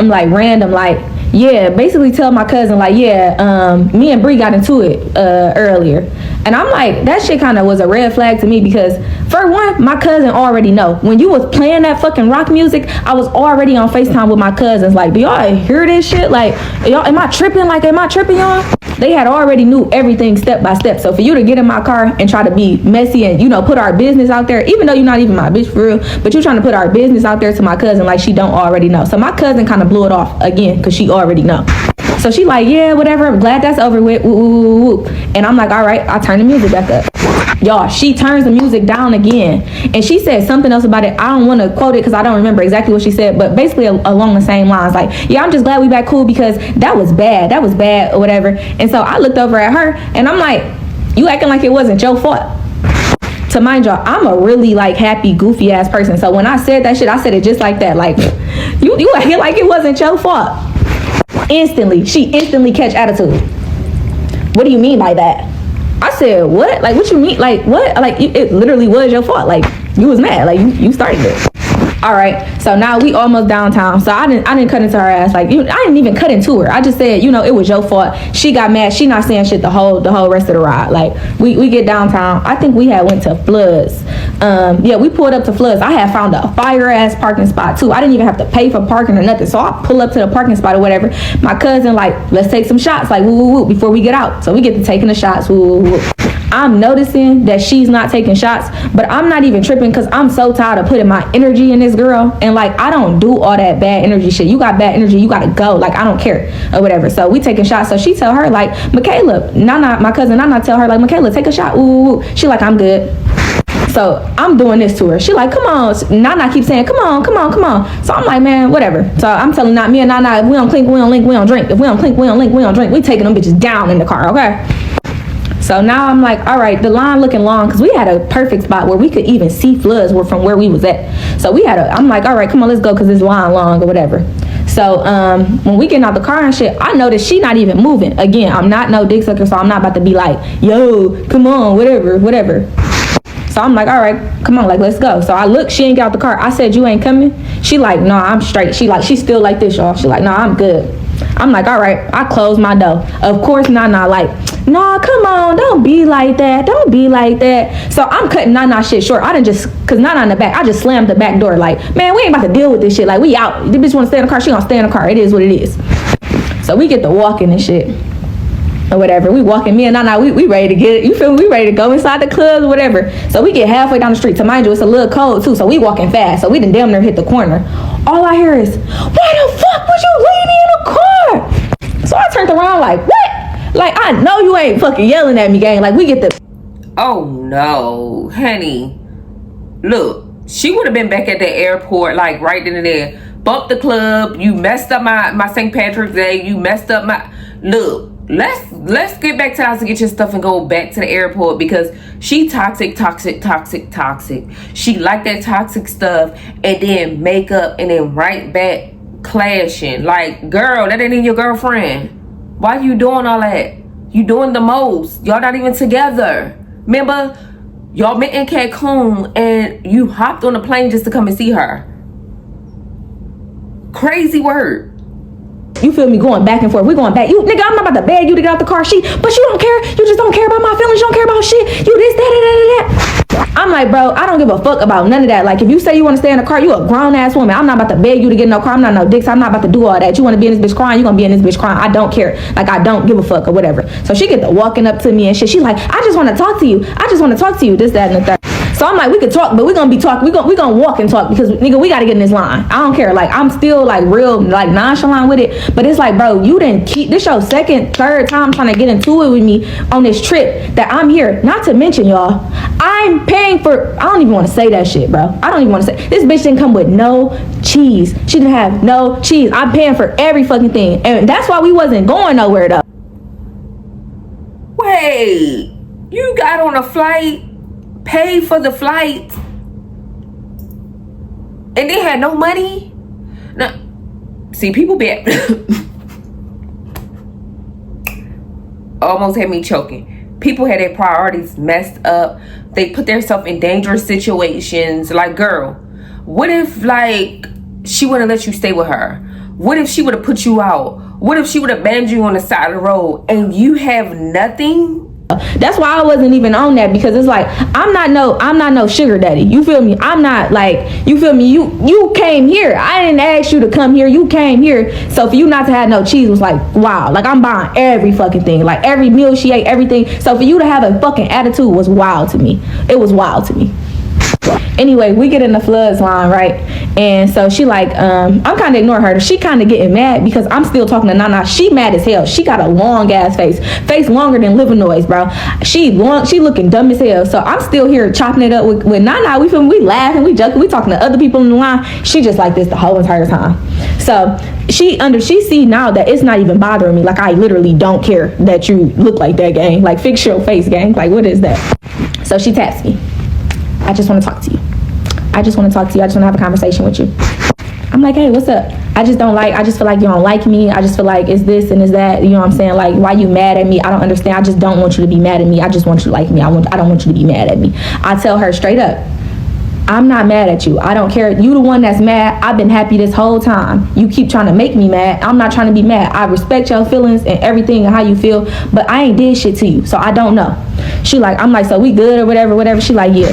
B: like random, like, yeah, basically tell my cousin, like, me and Bree got into it earlier. And I'm like, that shit kind of was a red flag to me, because for one, my cousin already know. When you was playing that fucking rock music, I was already on FaceTime with my cousins. Like, do y'all hear this shit? Like, y'all, am I tripping, y'all? They had already knew everything step by step. So for you to get in my car and try to be messy and, put our business out there, even though you're not even my bitch for real, but you trying to put our business out there to my cousin like she don't already know. So my cousin kind of blew it off again because she already know. So she like, yeah, whatever, I'm glad that's over with. Woo. And I'm like, all right, I'll turn the music back up. Y'all, she turns the music down again, and she said something else about it. I don't want to quote it because I don't remember exactly what she said, but basically along the same lines, like, yeah, I'm just glad we back cool because that was bad or whatever. And so I looked over at her and I'm like, you acting like it wasn't your fault. To mind y'all, I'm a really like happy, goofy ass person. So when I said that shit, I said it just like that. Like, you acting like it wasn't your fault. She instantly catch attitude. What do you mean by that? I said, what? Like, what you mean? Like, what? Like, it literally was your fault. Like, you was mad. Like, you started it. All right. So now we almost downtown. So I didn't cut into her ass. Like, I didn't even cut into her. I just said, it was your fault. She got mad. She not saying shit the whole rest of the ride. Like, we get downtown. I think we had went to Floods. Yeah, we pulled up to Floods. I had found a fire ass parking spot too. I didn't even have to pay for parking or nothing. So I pull up to the parking spot or whatever. My cousin like, let's take some shots. Like, woo woo woo, before we get out. So we get to taking the shots. Woo woo woo. I'm noticing that she's not taking shots, but I'm not even tripping because I'm so tired of putting my energy in this girl. And like, I don't do all that bad energy shit. You got bad energy, you gotta go. Like, I don't care or whatever. So we taking shots. So she tell her like, Michaela, Nana, my cousin Nana tell her like, Michaela, take a shot. Ooh. She like, I'm good. So I'm doing this to her. She like, come on. Nana keeps saying, come on. So I'm like, man, whatever. So I'm telling me and Nana, if we don't clink, we don't link, we don't drink. If we don't clink, we don't link, we don't drink. We taking them bitches down in the car, okay? So now I'm like, all right, the line looking long because we had a perfect spot where we could even see Floods from where we was at. So I'm like, all right, come on, let's go because this line long or whatever. So when we getting out the car and shit, I noticed she not even moving. Again, I'm not no dick sucker, so I'm not about to be like, yo, come on, whatever. So I'm like, all right, come on, like, let's go. So I look, she ain't get out the car. I said, you ain't coming? She like, no, I'm straight. She's still like this, y'all. She like, no, I'm good. I'm like, all right, I close my door. Of course, Nana like, nah, come on, don't be like that. So I'm cutting Nana shit short. Cause Nana in the back, I just slammed the back door like, man, we ain't about to deal with this shit. Like, we out. This bitch wanna stay in the car, she gonna stay in the car. It is what it is. So we get to walking and shit. Or whatever. We walking, me and Nana, we ready to get it. You feel me? We ready to go inside the club or whatever. So we get halfway down the street. To mind you, it's a little cold too. So we walking fast. So we done damn near hit the corner. All I hear is, why the fuck would you leave me in the car? So I turned around like, what? Like, I know you ain't fucking yelling at me, gang. Like, we get the...
A: Oh no, honey. Look, she would have been back at the airport like right then and there. Bumped the club. You messed up my St. Patrick's Day. You messed up my... Look. Let's get back to the house and get your stuff and go back to the airport because she toxic. She like that toxic stuff and then make up and then right back clashing. Like, girl, that ain't even your girlfriend. Why you doing all that? You doing the most. Y'all not even together. Remember, y'all met in Cancun and you hopped on a plane just to come and see her. Crazy word.
B: You feel me? Going back and forth. We going back. You nigga, I'm not about to beg you to get out the car. But you don't care. You just don't care about my feelings. You don't care about shit. You this, that. I'm like, bro, I don't give a fuck about none of that. Like, if you say you want to stay in the car, you a grown ass woman. I'm not about to beg you to get in no car. I'm not no dicks. I'm not about to do all that. You want to be in this bitch crying, you gonna be in this bitch crying. I don't care. Like, I don't give a fuck or whatever. So she get to walking up to me and shit. She like, I just want to talk to you. This, that, and the third. So I'm like, we could talk, but we're gonna be talking. We gonna walk and talk because nigga, we gotta get in this line. I don't care. Like, I'm still like real like nonchalant with it. But it's like, bro, you didn't keep this your third time trying to get into it with me on this trip that I'm here. Not to mention, y'all, I'm paying for. I don't even want to say that shit, bro. I don't even want to say this bitch didn't come with no cheese. She didn't have no cheese. I'm paying for every fucking thing, and that's why we wasn't going nowhere though.
A: Wait, you got on a flight? Paid for the flight and they had no money? Now, see, people be almost had me choking. People had their priorities messed up. They put themselves in dangerous situations. Like, girl, what if like she would have let you stay with her? What if she would have put you out? What if she would have banned you on the side of the road and you have nothing?
B: That's why I wasn't even on that because it's like I'm not no sugar daddy. You feel me? I'm not like, you feel me? You came here. I didn't ask you to come here. You came here. So for you not to have no cheese was like, wow. Like, I'm buying every fucking thing. Like, every meal she ate, everything. So for you to have a fucking attitude was wild to me. It was wild to me. Anyway, we get in the floods line, right? And so she like, I'm kind of ignoring her. She kind of getting mad because I'm still talking to Nana. She mad as hell. She got a long ass face longer than Livernois, bro. She looking dumb as hell. So I'm still here chopping it up with Nana. We laughing, we joking, we talking to other people in the line. She just like this the whole entire time. So she see now that it's not even bothering me. Like, I literally don't care that you look like that, gang. Like, fix your face, gang. Like, what is that? So she taps me. I just want to talk to you. I just want to have a conversation with you. I'm like, hey, what's up? I just feel like you don't like me. I just feel like it's this and it's that. You know what I'm saying? Like, why you mad at me? I don't understand. I just don't want you to be mad at me. I just want you to like me. I don't want you to be mad at me. I tell her straight up, I'm not mad at you. I don't care. You the one that's mad. I've been happy this whole time. You keep trying to make me mad. I'm not trying to be mad. I respect your feelings and everything and how you feel, but I ain't did shit to you, so I don't know. I'm like, so we good or whatever. She like, yeah.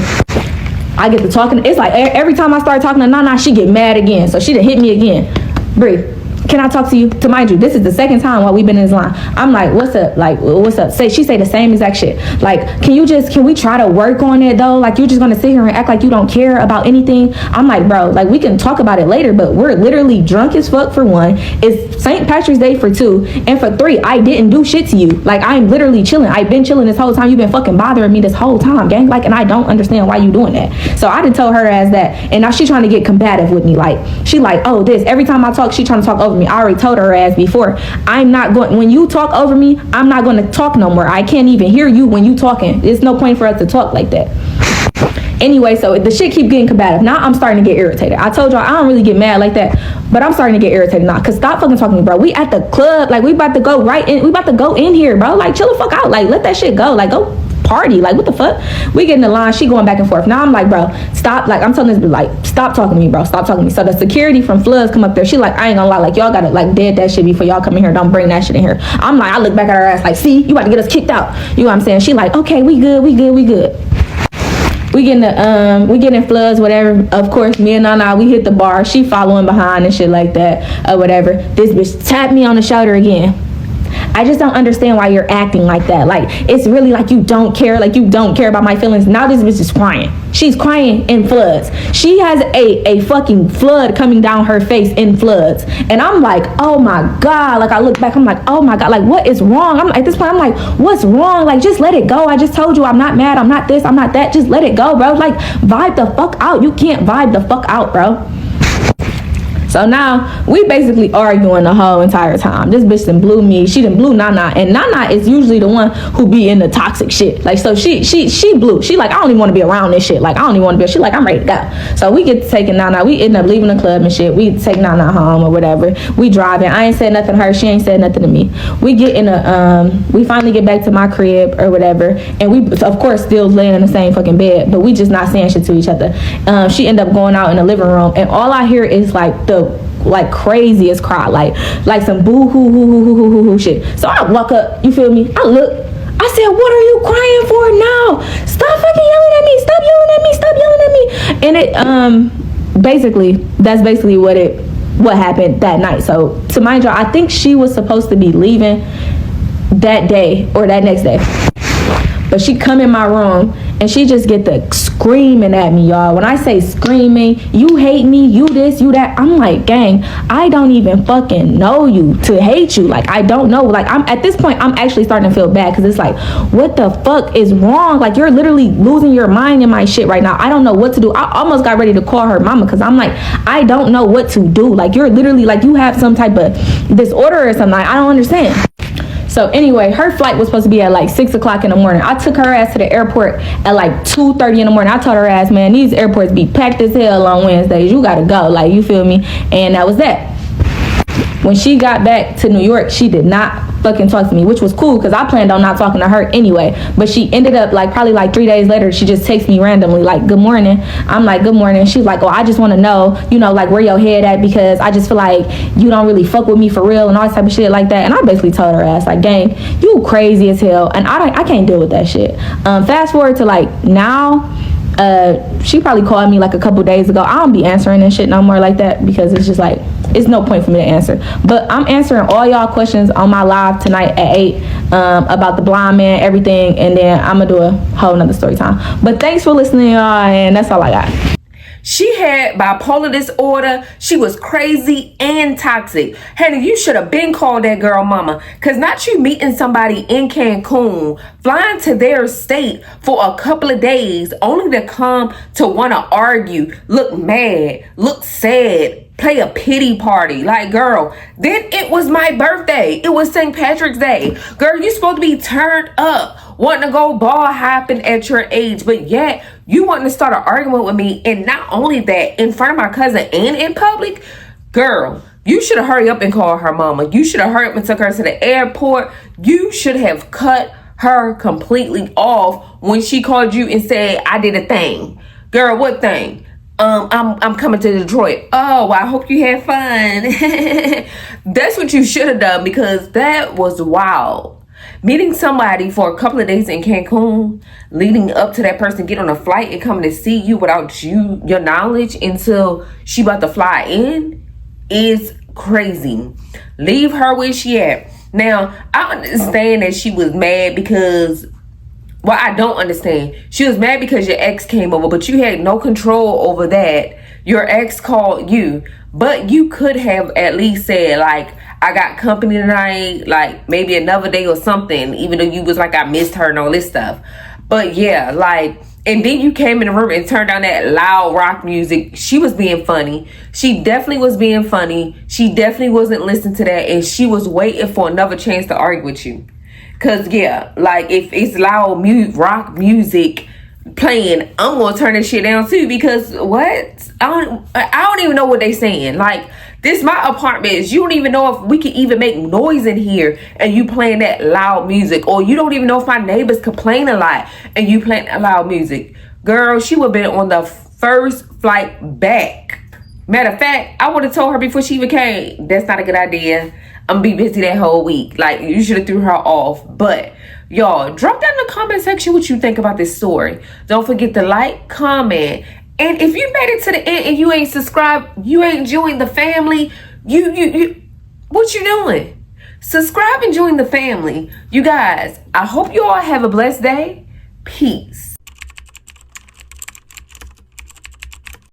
B: I get to talking. It's like every time I start talking to Nana, she get mad again. So she done hit me again. Bree, can I talk to you? To mind you, this is the second time while we've been in this line. I'm like, what's up? Like, what's up? She say the same exact shit. Like, can we try to work on it though? Like, you're just gonna sit here and act like you don't care about anything? I'm like, bro, like, we can talk about it later, but we're literally drunk as fuck for one. It's St. Patrick's Day for two. And for three, I didn't do shit to you. Like, I'm literally chilling. I've been chilling this whole time. You've been fucking bothering me this whole time, gang. Like, and I don't understand why you doing that. So I done told her as that. And now she trying to get combative with me. Like, she like, oh, this. Every time I talk, she trying to talk over me. I already told her ass before, I'm not going, when you talk over me, I'm not going to talk no more. I can't even hear you when you talking. There's no point for us to talk like that. Anyway, so the shit keep getting combative. Now I'm starting to get irritated. I told y'all I don't really get mad like that, but I'm starting to get irritated now. Cause stop fucking talking to me, bro. We at the club, like we about to go right in. We about to go in here, bro. Like chill the fuck out. Like let that shit go. Like go party. Like what the fuck? We get in the line. She going back and forth. Now I'm like, bro, stop. Like I'm telling this bitch, like stop talking to me, bro. Stop talking to me. So the security from Floods come up there. She like, I ain't gonna lie. Like y'all gotta like dead that shit before y'all come in here. Don't bring that shit in here. I'm like, I look back at her ass like, see, you about to get us kicked out. You know what I'm saying? She like, okay, we good. We get in Floods, whatever. Of course, me and Nana, we hit the bar. She following behind and shit like that, or whatever. This bitch tapped me on the shoulder again. I just don't understand why you're acting like that. Like, it's really like you don't care. Like, you don't care about my feelings. Now this bitch is crying. She's crying in Floods. She has a fucking flood coming down her face in Floods. And I'm like, oh my God. Like, I look back, I'm like, oh my God. Like, what is wrong? At this point, I'm like, what's wrong? Like, just let it go. I just told you I'm not mad. I'm not this. I'm not that. Just let it go, bro. Like, vibe the fuck out. You can't vibe the fuck out, bro. So now we basically arguing the whole entire time. This bitch done blew me. She done blew Nana, and Nana is usually the one who be in the toxic shit. Like so she blew. She like I don't even want to be around this shit. Like I don't even want to be. She like I'm ready to go. So we get to taking Nana. We end up leaving the club and shit. We take Nana home or whatever. We driving. I ain't said nothing to her. She ain't said nothing to me. We get in we finally get back to my crib or whatever, and we of course still laying in the same fucking bed, but we just not saying shit to each other. She end up going out in the living room, and all I hear is like the craziest cry, like some boo hoo hoo hoo hoo hoo hoo shit. So I walk up, you feel me? I look, I said, what are you crying for now? Stop fucking yelling at me, stop yelling at me, stop yelling at me. And that's basically what happened that night. So to mind you, I think she was supposed to be leaving that day or that next day, but she come in my room and she just get the screaming at me, y'all. When I say screaming, you hate me, you this, you that. I'm like, gang, I don't even fucking know you to hate you. Like, I don't know. Like, I'm at this point, I'm actually starting to feel bad because it's like, what the fuck is wrong? Like, you're literally losing your mind in my shit right now. I don't know what to do. I almost got ready to call her mama because I'm like, I don't know what to do. Like, you're literally like, you have some type of disorder or something. I don't understand. So anyway, her flight was supposed to be at like 6 o'clock in the morning. I took her ass to the airport at like 2:30 in the morning. I told her ass, man, these airports be packed as hell on Wednesdays. You gotta go, like, you feel me? And that was that. When she got back to New York, she did not fucking talk to me, which was cool because I planned on not talking to her anyway. But she ended up like probably like 3 days later, she just texts me randomly like, good morning. I'm like, good morning. She's like, oh, I just want to know, you know, like where your head at, because I just feel like you don't really fuck with me for real and all this type of shit like that. And I basically told her ass like, gang, you crazy as hell, and I can't deal with that shit. Fast forward to like now, she probably called me like a couple days ago. I don't be answering and shit no more like that because it's just like it's no point for me to answer. But I'm answering all y'all questions on my live tonight at 8 about the blind man, everything, and then I'm gonna do a whole nother story time. But thanks for listening, y'all, and that's all I got.
A: She had bipolar disorder. She was crazy and toxic. Honey, you should have been called that girl mama. Because not you meeting somebody in Cancun, flying to their state for a couple of days, only to come to want to argue, look mad, look sad, play a pity party. Like, girl, then it was my birthday. It was St. Patrick's Day. Girl, you supposed to be turned up, wanting to go ball hopping at your age, but yet you wanting to start an argument with me. And not only that, in front of my cousin and in public. Girl, you should have hurried up and called her mama. You should have hurried up and took her to the airport. You should have cut her completely off when she called you and said, I did a thing. Girl, what thing? I'm coming to Detroit. Oh, I hope you had fun. That's what you should have done, because that was wild. Meeting somebody for a couple of days in Cancun, leading up to that person get on a flight and coming to see you without your knowledge until she about to fly in, is crazy. Leave her where she at. Now, I understand that she was mad because, well, I don't understand. She was mad because your ex came over, but you had no control over that. Your ex called you, but you could have at least said, like, I got company tonight, like maybe another day or something, even though you was like, I missed her and all this stuff. But yeah, like, and then you came in the room and turned on that loud rock music. She was being funny. She definitely was being funny. She definitely wasn't listening to that, and she was waiting for another chance to argue with you. Cause yeah, like if it's loud rock music playing, I'm gonna turn this shit down too, because what? I don't even know what they saying. Like, this my apartment. You don't even know if we can even make noise in here and you playing that loud music. Or you don't even know if my neighbors complain a lot and you playing that loud music. Girl, she would have been on the first flight back. Matter of fact, I would have told her before she even came, that's not a good idea. I'm gonna be busy that whole week. Like, you should have threw her off. But y'all, drop down in the comment section what you think about this story. Don't forget to like, comment, and if you made it to the end and you ain't subscribed, you ain't joined the family, you what you doing? Subscribe and join the family. You guys, I hope you all have a blessed day. Peace.